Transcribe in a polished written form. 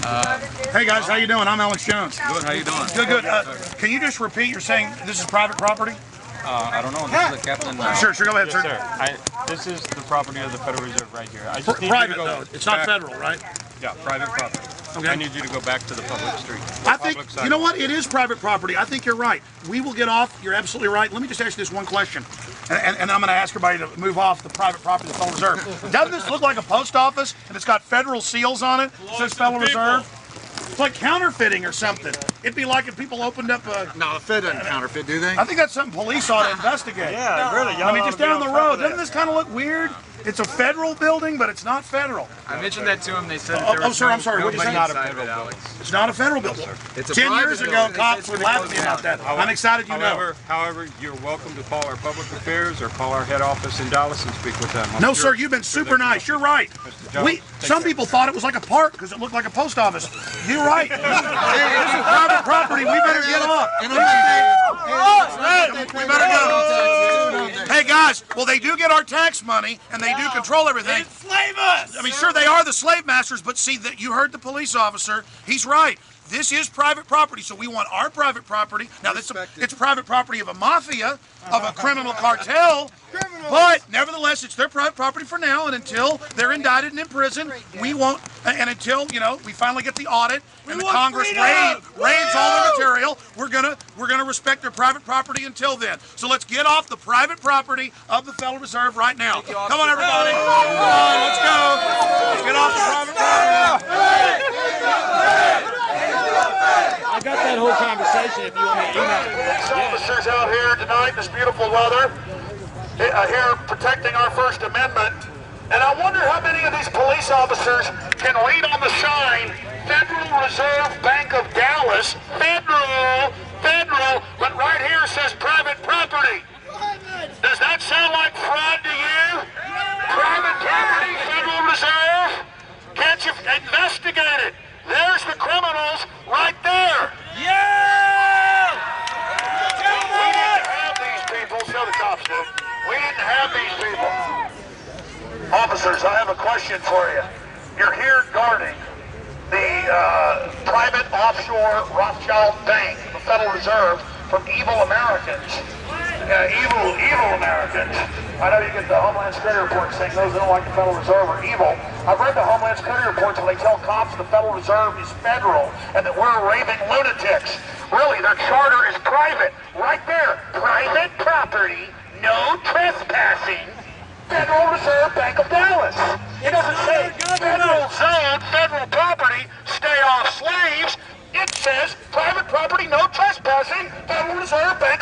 Hey guys, how you doing? I'm Alex Jones. Good, how you doing? Good, good. Can you just repeat, you're saying this is private property? I don't know, this is the captain. Sure, go ahead, Yes, sir. This is the property of the Federal Reserve right here. I just need you Private to go, though, it's not federal, right? Yeah, private property. Okay. I need you to go back to the public street. I think, you know what, it is private property. I think you're right. We will get off, you're absolutely right. Let me just ask you this one question, and I'm going to ask everybody to move off the private property of the Federal Reserve. Doesn't this look like a post office, and it's got federal seals on it? It says Federal Reserve. It's like counterfeiting or something. It'd be like if people opened up a... No, the Fed doesn't counterfeit, do they? I think that's something police ought to investigate. Yeah, really. I mean, just down the road. Doesn't this kind of look weird? It's a federal building, but it's not federal. I mentioned that to him. They said that there was I'm sorry. What did you say? Not a federal Alex. It's not a federal building. It's a 10 years private ago, building. cops would laugh at me about that. I'm excited you know. However, you're welcome to call our public affairs or call our head office in Dallas and speak with them. No, sir, you've been super nice. You're right. Some people thought it was like a park because it looked like a post office. You're right. This is private property. We better get off. We better go. Hey, guys, well, they do get our tax money, and they do control everything. Enslave us! I mean, sure, they are the slave masters, but see, that you heard the police officer. He's right. This is private property, so we want our private property. Now, it's private property of a mafia, of a criminal cartel, but nevertheless, it's their private property for now, and until they're indicted and in prison, we won't, and until, you know, we finally get the audit, and the Congress raids all the material, we're gonna respect their private property until then. So let's get off the private property of the Federal Reserve right now. Come on, everybody. Come on, let's go. Let's get off the private property. I got that whole conversation if you want to email it. Police officers out here tonight in this beautiful weather, here protecting our First Amendment. And I wonder how many of these police officers can read on the sign, Federal Reserve Bank of Dallas, federal, but right here says private property. Does that sound like fraud to you? Private property, Federal Reserve? Can't you investigate it? There's the criminals right there. Yeah! We didn't have these people, so the cops did. We didn't have these people. Officers, I have a question for you. You're here guarding the private offshore Rothschild Bank, the Federal Reserve, from evil Americans. Evil Americans. I know you get the Homeland Security report saying those that don't like the Federal Reserve are evil. I've read the Homeland Security reports where they tell cops the Federal Reserve is federal and that we're raving lunatics. Really, their charter is private. Right there. Private property, no trespassing. Federal Reserve Bank of Dallas. It doesn't say federal zone, federal property, stay off slaves. It says private property, no trespassing, Federal Reserve Bank